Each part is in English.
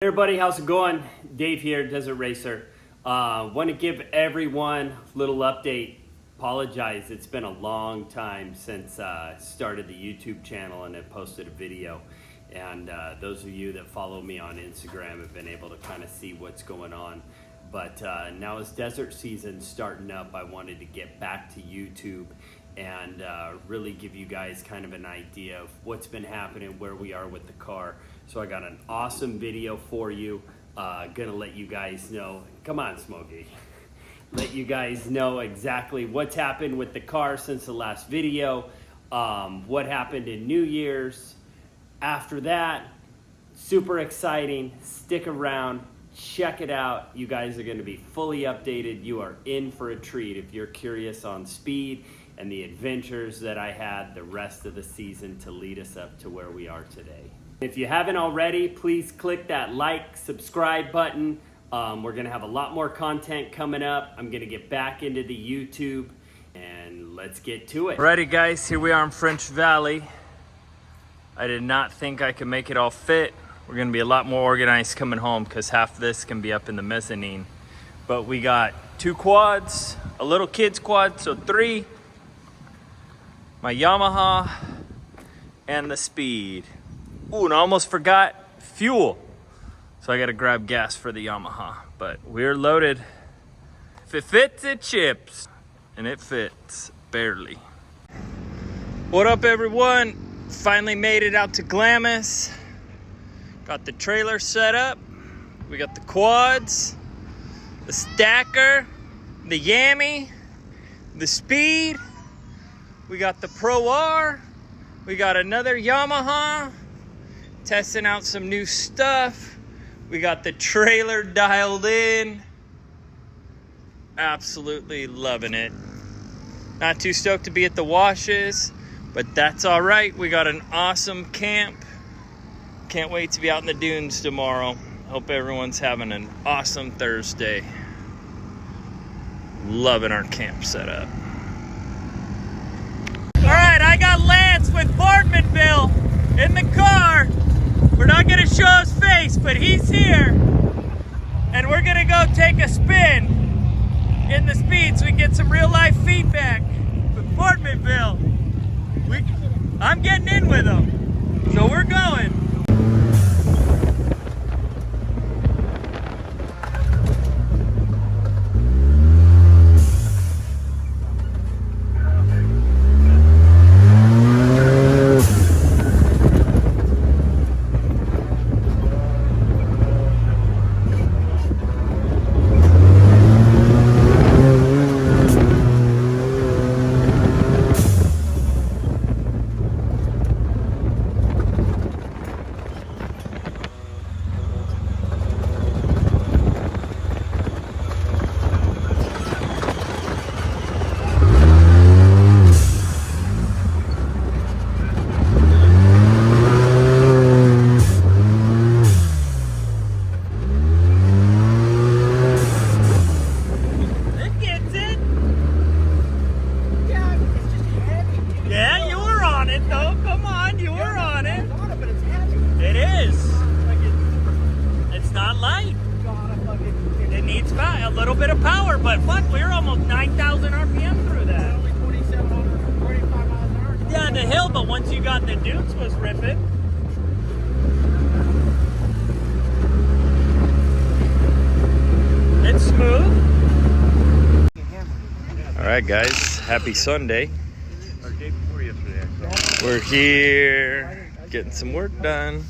Hey everybody, how's it going? Dave here, Desert Racer. Want to give everyone a little update. Apologize, it's been a long time since I started the YouTube channel and I posted a video. And those of you that follow me on Instagram have been able to kind of see what's going on. But now as desert season's starting up, I wanted to get back to YouTube and really give you guys kind of an idea of what's been happening, where we are with the car. So I got an awesome video for you. Gonna let you guys know, come on Smokey, let you guys know exactly what's happened with the car since the last video, what happened in New Year's. After that, super exciting, stick around, check it out. You guys are gonna be fully updated. You are in for a treat if you're curious on speed and the adventures that I had the rest of the season to lead us up to where we are today. If you haven't already, please click that like, subscribe button. We're gonna have a lot more content coming up. I'm gonna get back into the YouTube and let's get to it. Alrighty guys, here we are in French Valley. I did not think I could make it all fit. We're gonna be a lot more organized coming home because half of this can be up in the mezzanine. But we got 2 quads, a little kid's quad, so 3, my Yamaha, and the Speed. Ooh, and I almost forgot fuel. So I gotta grab gas for the Yamaha, but we're loaded. If it fits, it ships. And it fits, barely. What up everyone? Finally made it out to Glamis. Got the trailer set up. We got the quads, the stacker, the Yami, the Speed. We got the Pro R. We got another Yamaha. Testing out some new stuff. We got the trailer dialed in. Absolutely loving it. Not too stoked to be at the washes, but that's all right. We got an awesome camp. Can't wait to be out in the dunes tomorrow. Hope everyone's having an awesome Thursday. Loving our camp setup. All right, I got Lance with Boardmanville in the car. We're not gonna show his face, but he's here. And we're gonna go take a spin in the Speed so we can get some real life feedback with Boardmanville. I'm getting in with him, so we're going. A little bit of power, but fuck, we're almost 9,000 RPM through that. Only 2,700 for 45 miles an hour. Yeah, the hill, but once you got the dunes was ripping. It's smooth. All right, guys, happy Sunday. Or day before yesterday, actually. We're here getting some work done.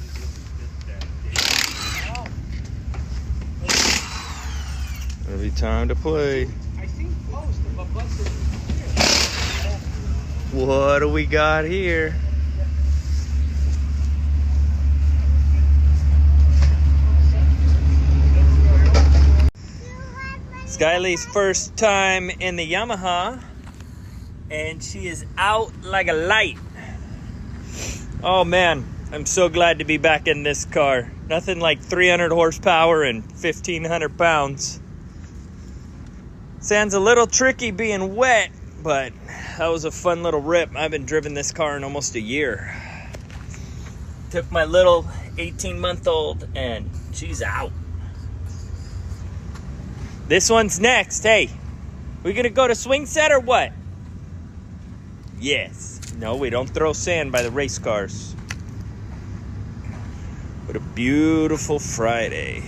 It'll be time to play. I seen post of a busted. What do we got here? Skyly's first time in the Yamaha, and she is out like a light. Oh man, I'm so glad to be back in this car. Nothing like 300 horsepower and 1,500 pounds. Sounds a little tricky being wet, but that was a fun little rip. I haven't driven this car in almost a year. Took my little 18-month-old and She's out. This one's next. Hey, we gonna go to swing set or what? Yes. No, we don't throw sand by the race cars. What a beautiful Friday.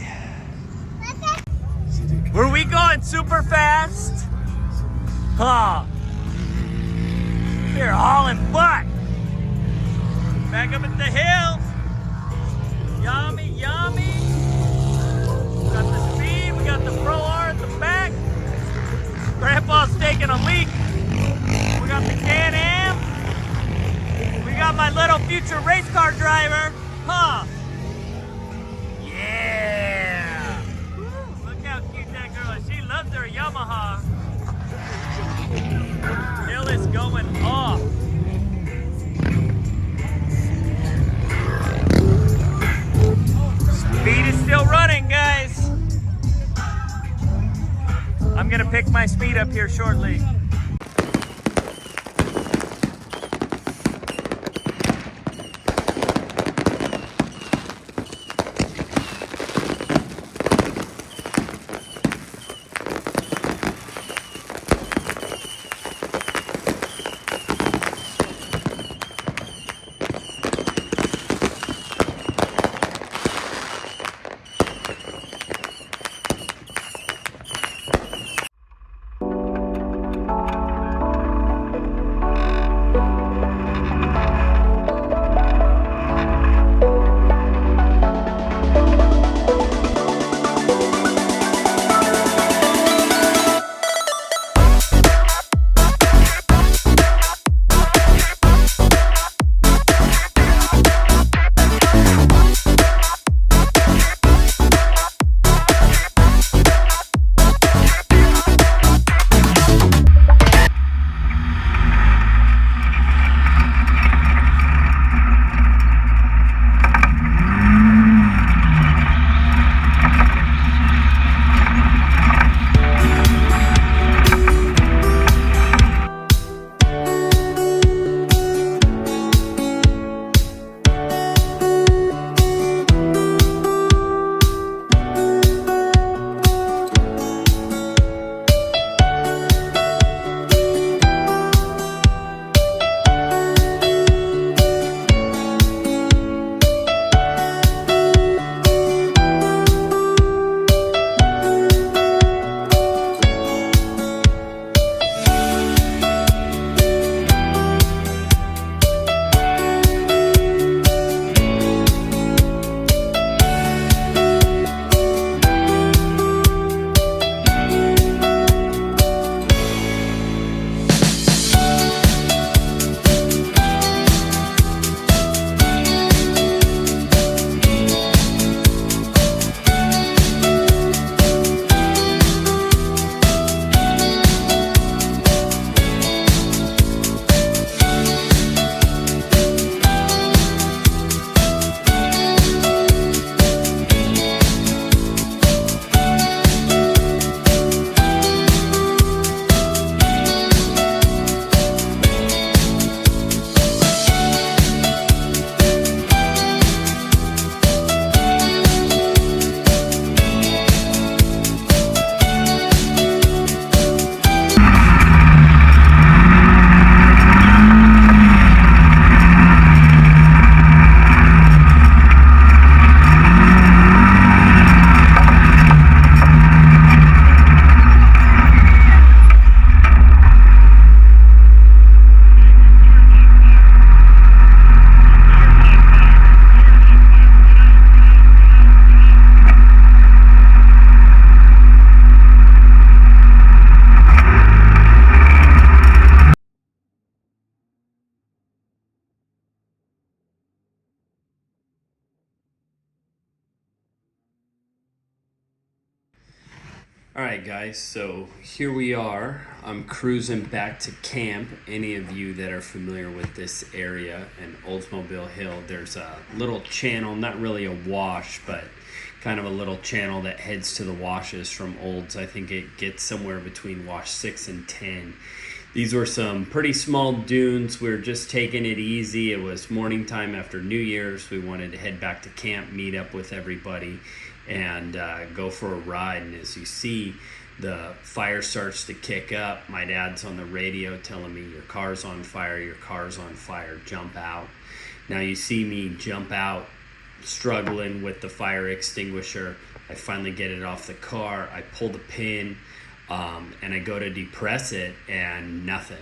Were we going super fast? Huh. We're hauling butt. Back up at the hill. Yummy, yummy. We got the speed, we got the Pro R at the back. Grandpa's taking a leak. We got the Can-Am. We got my little future race car driver. Huh. Yeah. Woo, look how cute that girl is. She loves her Yamaha. Hill is going off. Speed is still running, guys. I'm gonna pick my speed up here shortly. All right, guys, so here we are. I'm cruising back to camp. Any of you that are familiar with this area in Oldsmobile Hill, there's a little channel, not really a wash, but kind of a little channel that heads to the washes from Olds. I think it gets somewhere between wash 6 and 10. These were some pretty small dunes. We were just taking it easy. It was morning time after New Year's. We wanted to head back to camp, meet up with everybody. and go for a ride. And as you see, the fire starts to kick up. My dad's on the radio telling me, your car's on fire, your car's on fire, jump out. Now you see me jump out, struggling with the fire extinguisher. I finally get it off the car. I pull the pin, and I go to depress it, and nothing.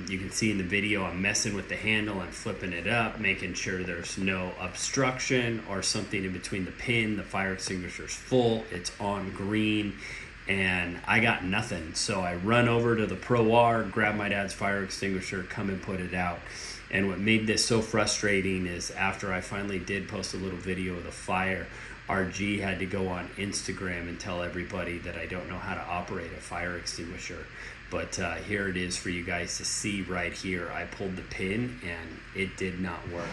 You can see in the video I'm messing with the handle, I'm flipping it up, making sure there's no obstruction or something in between the pin. The fire extinguisher's full, it's on green, and I got nothing. So I run over to the Pro R, grab my dad's fire extinguisher, come and put it out. And what made this so frustrating is after I finally did post a little video of the fire, RG had to go on Instagram and tell everybody that I don't know how to operate a fire extinguisher. But here it is for you guys to see right here. I pulled the pin and it did not work.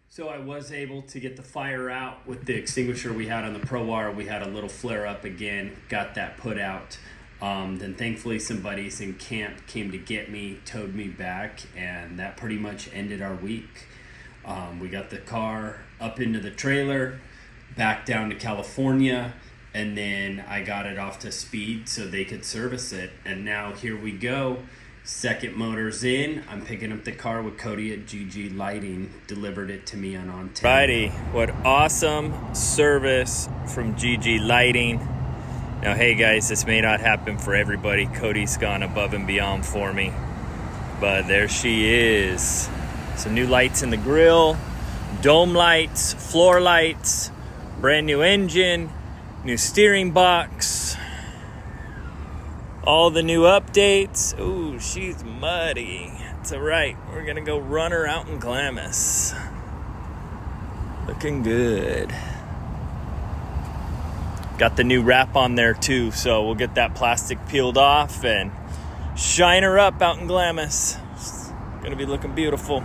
So I was able to get the fire out with the extinguisher we had on the Pro R. We had a little flare up again, got that put out. Then thankfully some buddies in camp came to get me, towed me back, and that pretty much ended our week. We got the car up into the trailer, back down to California, and then I got it off to speed so they could service it. And now here we go. Second motor's in. I'm picking up the car with Cody at GG Lighting. Delivered it to me on time. Righty, what awesome service from GG Lighting. Now, hey guys, this may not happen for everybody. Cody's gone above and beyond for me. But there she is. Some new lights in the grill, dome lights, floor lights, brand new engine, new steering box. All the new updates. Ooh, she's muddy. It's all right. We're gonna go run her out in Glamis. Looking good. Got the new wrap on there too, so we'll get that plastic peeled off and shine her up out in Glamis. It's gonna be looking beautiful.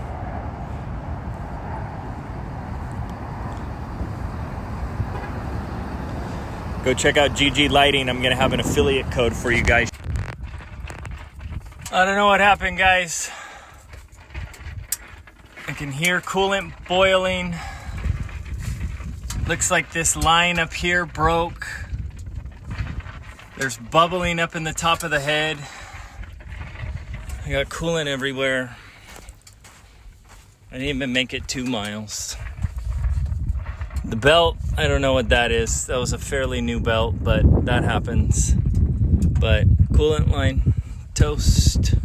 Go check out GG Lighting. I'm gonna have an affiliate code for you guys. I don't know what happened, guys. I can hear coolant boiling. Looks like this line up here broke. There's bubbling up in the top of the head. I got coolant everywhere. I didn't even make it 2 miles. The belt, I don't know what that is. That was a fairly new belt, but that happens. But coolant line, toast.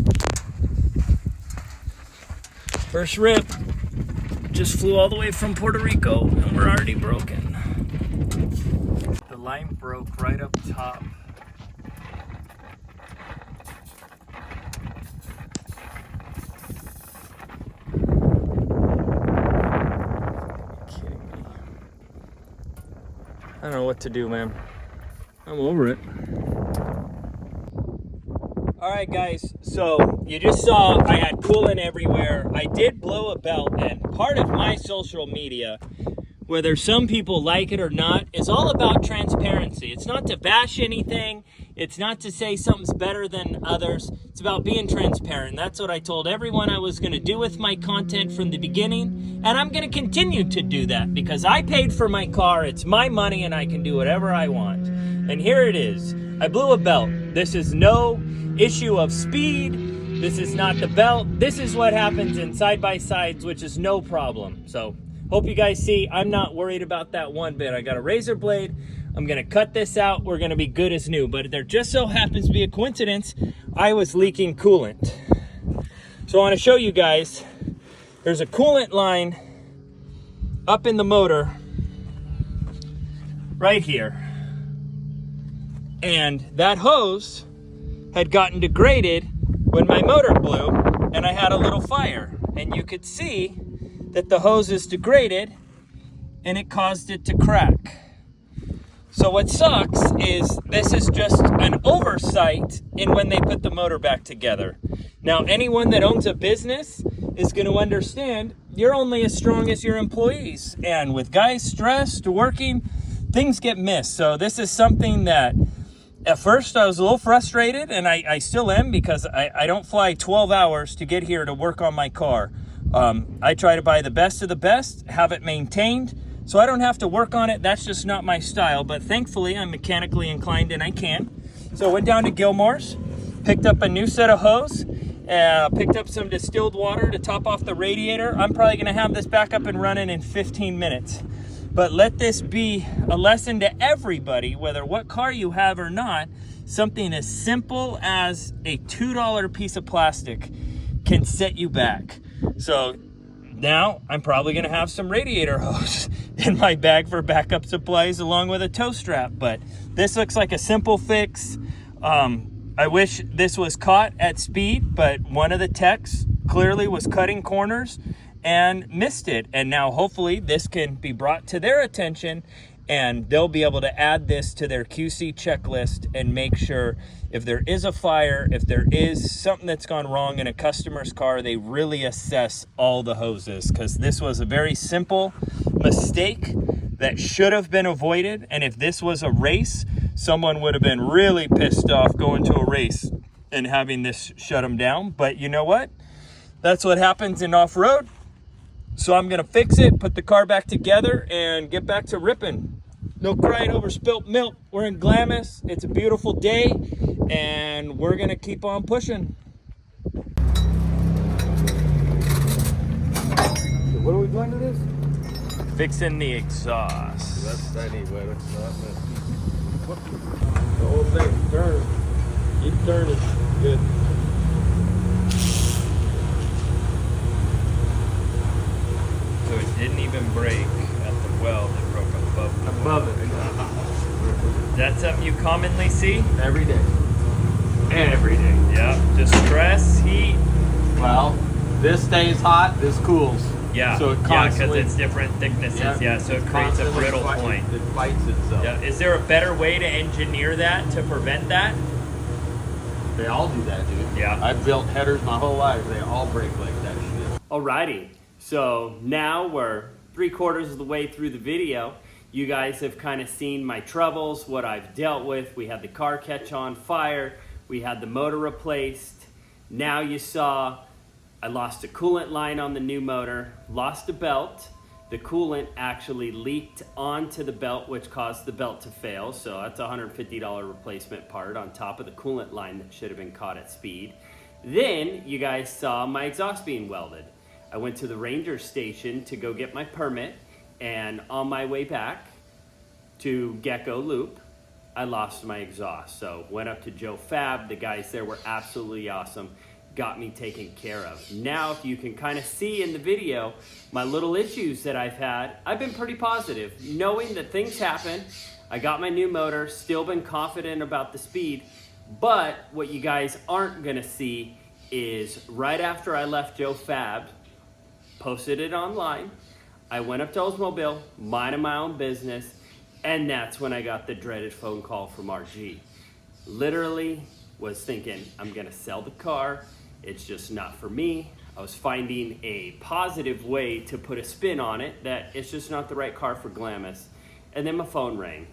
First rip. Just flew all the way from Puerto Rico and we're already broken. The line broke right up top. I don't know what to do, man. I'm over it. All right, guys, so you just saw I had coolant everywhere. I did blow a belt, and part of my social media, whether some people like it or not, is all about transparency. It's not to bash anything. It's not to say something's better than others. It's about being transparent. That's what I told everyone I was going to do with my content from the beginning, and I'm going to continue to do that because I paid for my car. It's my money, and I can do whatever I want. And here it is. I blew a belt. This is no issue of speed. This is not the belt. This is what happens in side-by-sides, which is no problem. So hope you guys see I'm not worried about that one bit. I got a razor blade. I'm going to cut this out. We're going to be good as new. But there just so happens to be a coincidence. I was leaking coolant. So I want to show you guys. There's a coolant line up in the motor right here. And that hose had gotten degraded when my motor blew and I had a little fire. And you could see that the hose is degraded and it caused it to crack. So what sucks is this is just an oversight in when they put the motor back together. Now, anyone that owns a business is going to understand you're only as strong as your employees. And with guys stressed, working, things get missed. So this is something that at first I was a little frustrated, and I still am because I don't fly 12 hours to get here to work on my car. I try to buy the best of the best, have it maintained, So I don't have to work on it. That's just not my style. But thankfully, I'm mechanically inclined and I can. So I went down to Gilmore's, picked up a new set of hose, picked up some distilled water to top off the radiator. I'm probably gonna have this back up and running in 15 minutes. But let this be a lesson to everybody, whether what car you have or not, something as simple as a $2 piece of plastic can set you back. So now I'm probably gonna have some radiator hose in my bag for backup supplies along with a tow strap. But this looks like a simple fix. I wish this was caught at speed, but one of the techs clearly was cutting corners and missed it. And now hopefully this can be brought to their attention and they'll be able to add this to their QC checklist and make sure if there is a fire, if there is something that's gone wrong in a customer's car, they really assess all the hoses, because this was a very simple mistake that should have been avoided. And if this was a race, someone would have been really pissed off going to a race and having this shut them down. But you know what? That's what happens in off-road. So I'm gonna fix it, put the car back together, and get back to ripping. No crying over spilt milk. We're in Glamis. It's a beautiful day, and we're gonna keep on pushing. What are we doing to this? Fixing the exhaust. That's anyway. That's not The whole thing turns. Keep turning. Good. So it didn't even break at the weld. It broke above it. That's something you commonly see? every day. Every day. Yeah. Just stress, heat. Well, this stays hot. This cools. Yeah. So it because constantly. it's different thicknesses. Yeah. So it creates a brittle point. It fights itself. Yeah. Is there a better way to engineer that to prevent that? They all do that, dude. Yeah. I've built headers my whole life. They all break like that shit. Alrighty, so now we're 3/4 of the way through the video. You guys have kind of seen my troubles, what I've dealt with. We had the car catch on fire. We had the motor replaced. Now you saw I lost a coolant line on the new motor, lost a belt. The coolant actually leaked onto the belt, which caused the belt to fail. So that's a $150 replacement part on top of the coolant line that should have been caught at speed. Then you guys saw my exhaust being welded. I went to the ranger station to go get my permit, and on my way back to Gecko Loop, I lost my exhaust. So went up to Joe Fab. The guys there were absolutely awesome. Got me taken care of. Now, if you can kind of see in the video, my little issues that I've had, I've been pretty positive. Knowing that things happen, I got my new motor, still been confident about the speed, but what you guys aren't gonna see is right after I left Joe Fab, posted it online, I went up to Oldsmobile, minding my own business, and that's when I got the dreaded phone call from RG. Literally was thinking, I'm gonna sell the car, it's just not for me. I was finding a positive way to put a spin on it, that it's just not the right car for Glamis. And then my phone rang,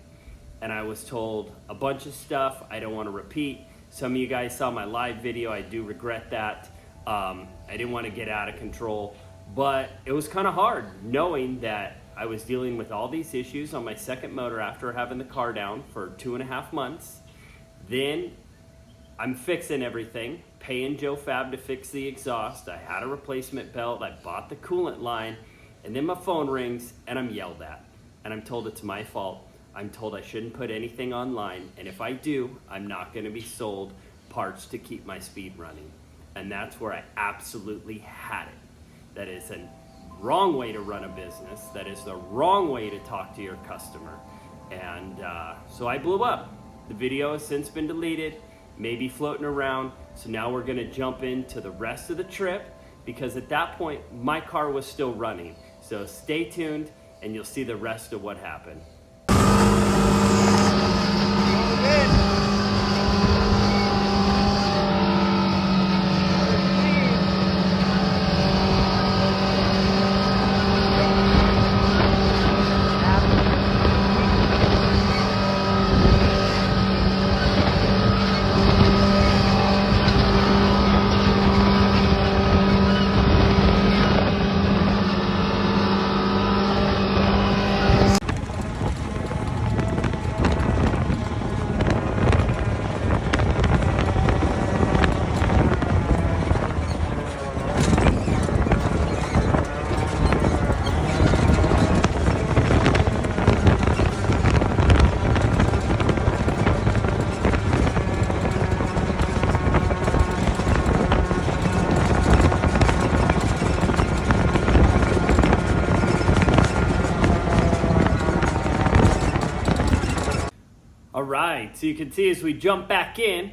and I was told a bunch of stuff I don't want to repeat. Some of you guys saw my live video, I do regret that. I didn't want to get out of control, but it was kind of hard knowing that I was dealing with all these issues on my second motor after having the car down for 2.5 months. Then I'm fixing everything, paying Joe Fab to fix the exhaust. I had a replacement belt, I bought the coolant line, and then my phone rings and I'm yelled at. And I'm told it's my fault. I'm told I shouldn't put anything online, and if I do, I'm not gonna be sold parts to keep my speed running. And that's where I absolutely had it. That is a wrong way to run a business. That is the wrong way to talk to your customer. And so I blew up. The video has since been deleted, maybe floating around. So now we're gonna jump into the rest of the trip, because at that point, my car was still running. So stay tuned and you'll see the rest of what happened. All right, so you can see as we jump back in,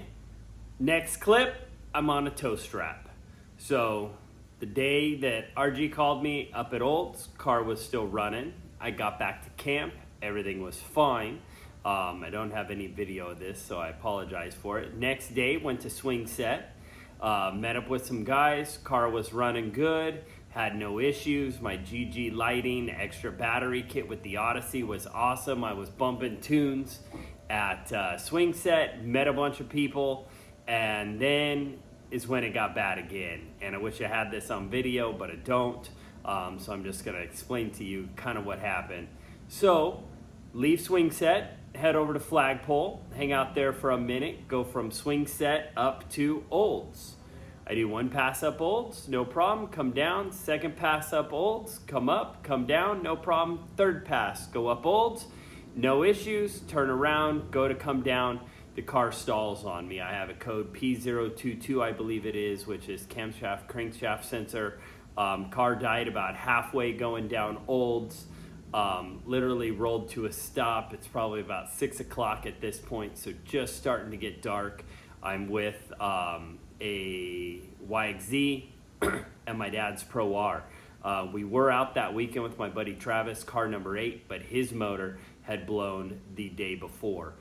next clip, I'm on a tow strap. So the day that RG called me up at Olds, car was still running. I got back to camp, everything was fine. I don't have any video of this, so I apologize for it. Next day, went to swing set, met up with some guys, car was running good, had no issues. My GG lighting, extra battery kit with the Odyssey was awesome. I was bumping tunes at swing set, met a bunch of people, and then is when it got bad again. And I wish I had this on video, but I don't. So I'm just gonna explain to you kind of what happened. So, leave swing set, head over to Flagpole, hang out there for a minute, go from swing set up to Olds. I do one pass up Olds, no problem, come down. Second pass up Olds, come up, come down, no problem. Third pass, go up Olds, no issues, turn around, go to come down. The car stalls on me. I have a code P022, I believe it is, which is camshaft, crankshaft sensor. Car died about halfway going down Olds. Literally rolled to a stop. It's probably about 6 o'clock at this point, so just starting to get dark. I'm with a YXZ and my dad's Pro R. We were out that weekend with my buddy Travis, car number 8, but his motor had blown the day before.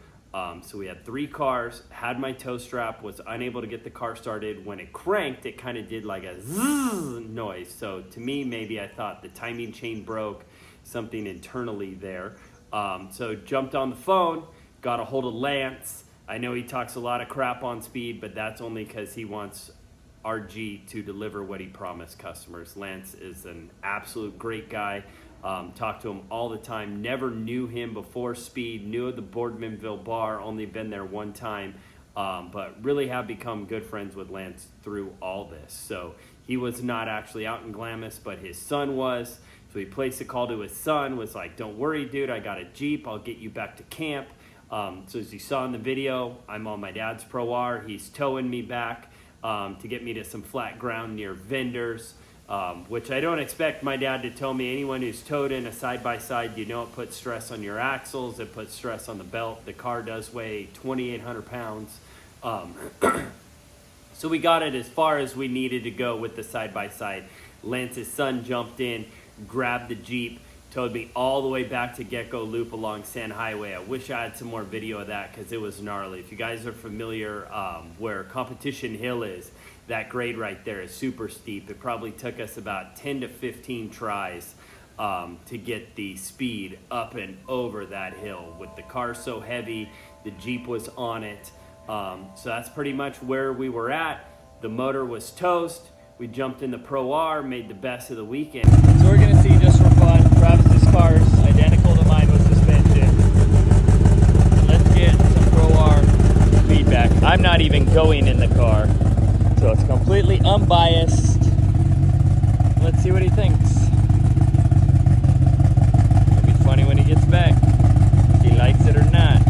So we had 3 cars, had my tow strap, was unable to get the car started. When it cranked, it kind of did like a zzz noise. So to me, maybe I thought the timing chain broke, something internally there. So jumped on the phone, got a hold of Lance. I know he talks a lot of crap on speed, but that's only because he wants RG to deliver what he promised customers. Lance is an absolute great guy. Talk to him all the time. Never knew him before Speed. Knew of the Boardmanville bar. Only been there one time. But really have become good friends with Lance through all this. So he was not actually out in Glamis, but his son was. So he placed a call to his son. Was like, "Don't worry, dude. I got a Jeep. I'll get you back to camp." So as you saw in the video, I'm on my dad's Pro R. He's towing me back to get me to some flat ground near vendors. Which I don't expect my dad to tell me. Anyone who's towed in a side-by-side, you know it puts stress on your axles, it puts stress on the belt. The car does weigh 2,800 pounds. So we got it as far as we needed to go with the side-by-side. Lance's son jumped in, grabbed the Jeep, towed me all the way back to Gecko Loop along Sand Highway. I wish I had some more video of that because it was gnarly. If you guys are familiar where Competition Hill is, that grade right there is super steep. It probably took us about 10 to 15 tries to get the speed up and over that hill. With the car so heavy, the Jeep was on it. So that's pretty much where we were at. The motor was toast. We jumped in the Pro R, made the best of the weekend. So we're gonna see, just for fun, Travis's car's identical to mine with suspension. Let's get some Pro R feedback. I'm not even going in the car, so it's completely unbiased. Let's see what he thinks. It'll be funny when he gets back, if he likes it or not.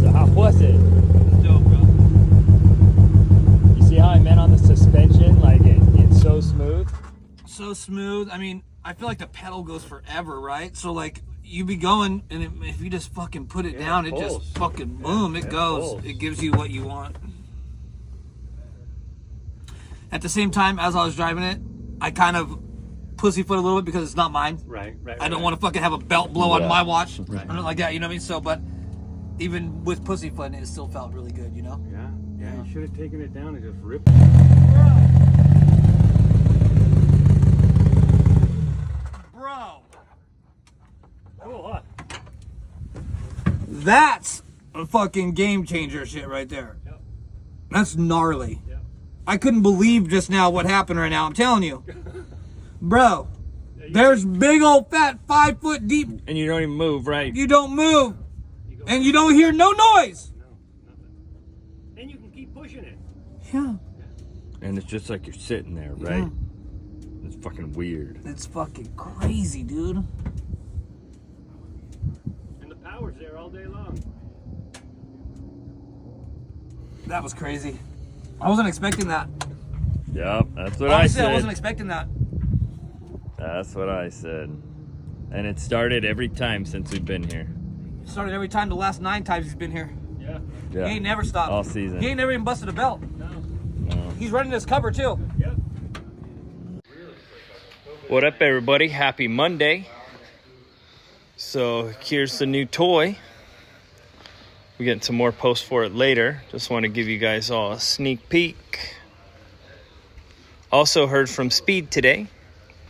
So how was it? Dope, bro. You see how I meant on the suspension? Like it's so smooth. So smooth. I mean, I feel like the pedal goes forever, right? So like you be going, and if you just fucking put it down, it pulls. just fucking boom, it goes. pulls. It gives you what you want. At the same time, as I was driving it, I kind of pussyfoot a little bit because it's not mine. Right. I don't want to fucking have a belt blow on my watch. Right. Or like that, you know what I mean? So, but even with pussyfooting, it still felt really good, you know? Yeah. Yeah. You should have taken it down and just ripped. Bro, Cool, huh? that's a fucking game changer shit right there. Yep. That's gnarly. Yep. I couldn't believe just now what happened right now. I'm telling you. Bro, there's big old fat 5 foot deep. And you don't even move, right? You don't move. And you don't hear no noise. No, nothing. And you can keep pushing it. Yeah. And it's just like you're sitting there, right? It's fucking weird. It's fucking crazy, dude. And the power's there all day long. That was crazy. I wasn't expecting that. Yep, that's what Honestly, I said. I wasn't expecting that. That's what I said. And it started every time since we've been here. Started every time the last 9 times he's been here. Yeah. He ain't never stopped. All season. He ain't never even busted a belt. No. He's running this cover too. Yep. What up, everybody? Happy Monday. So here's the new toy. We're getting some more posts for it later. Just want to give you guys all a sneak peek. Also heard from Speed today.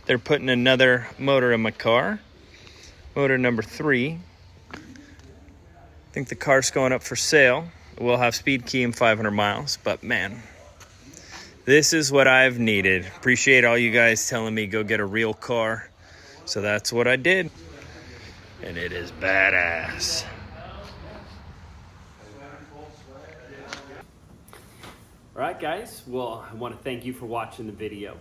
They're putting another motor in my car. Motor number 3. I think the car's going up for sale. We'll have speed key in 500 miles, but man, this is what I've needed. Appreciate all you guys telling me go get a real car. So that's what I did. And it is badass. All right, guys. Well, I want to thank you for watching the video.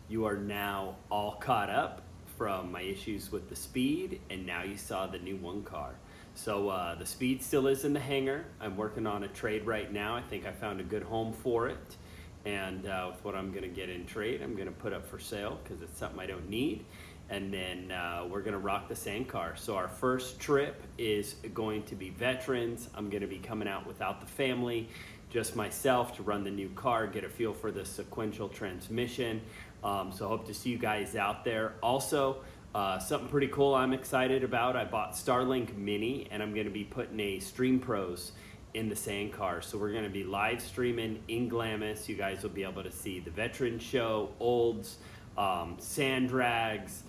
You are now all caught up from my issues with the Speed, and now you saw the new one car. So the Speed still is in the hangar. I'm working on a trade right now. I think I found a good home for it. And with what I'm going to get in trade, I'm going to put up for sale because it's something I don't need. And then we're going to rock the sand car. So our first trip is going to be veterans. I'm going to be coming out without the family, just myself, to run the new car, get a feel for the sequential transmission. So hope to see you guys out there. Also, something pretty cool I'm excited about. I bought Starlink Mini, and I'm going to be putting a Stream Pros in the sand car. So we're going to be live streaming in Glamis. You guys will be able to see the veteran show, Olds, sand drags,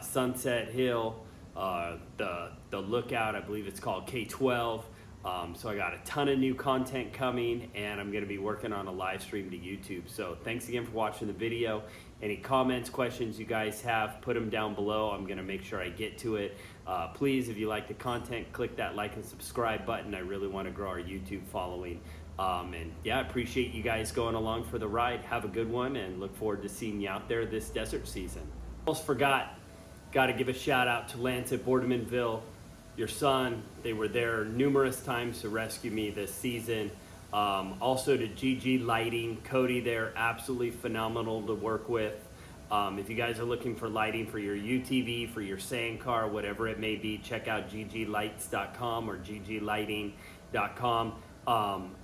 Sunset Hill, the lookout, I believe it's called K12. So I got a ton of new content coming, and I'm going to be working on a live stream to YouTube. So thanks again for watching the video. Any comments, questions you guys have, put them down below. I'm going to make sure I get to it. Please, if you like the content, click that like and subscribe button. I really want to grow our YouTube following. And yeah, I appreciate you guys going along for the ride. Have a good one, and look forward to seeing you out there this desert season. Almost forgot, got to give a shout out to Lance at Boardmanville. Your son, they were there numerous times to rescue me this season. Also to GG Lighting, Cody there, absolutely phenomenal to work with. If you guys are looking for lighting for your UTV, for your sand car, whatever it may be, check out gglights.com or gglighting.com.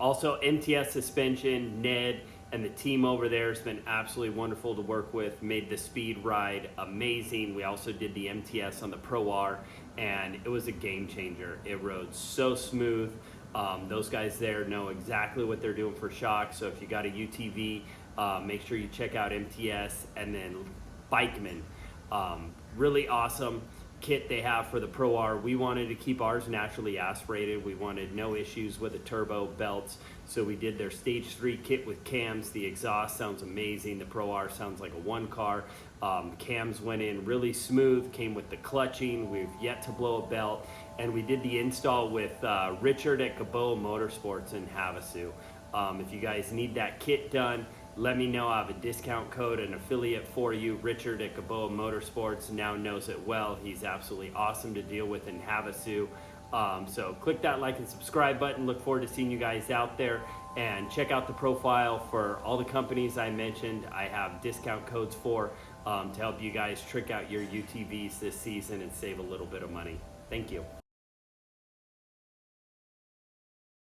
Also MTS Suspension, Ned, and the team over there has been absolutely wonderful to work with, made the Speed ride amazing. We also did the MTS on the Pro R, and it was a game changer. It rode so smooth. Those guys there know exactly what they're doing for shock. So if you got a UTV, make sure you check out MTS. And then Bikeman, really awesome kit they have for the Pro R. We wanted to keep ours naturally aspirated. We wanted no issues with the turbo belts, so we did their stage 3 kit with cams. The exhaust sounds amazing. The Pro R sounds like a one car. Cams went in really smooth, came with the clutching. We've yet to blow a belt, and we did the install with Richard at Gaboa Motorsports in Havasu. If you guys need that kit done, let me know. I have a discount code, an affiliate for you. Richard at Gaboa Motorsports now knows it well. He's absolutely awesome to deal with in Havasu. So click that like and subscribe button. Look forward to seeing you guys out there. And check out the profile for all the companies I mentioned. I have discount codes for to help you guys trick out your UTVs this season and save a little bit of money. Thank you.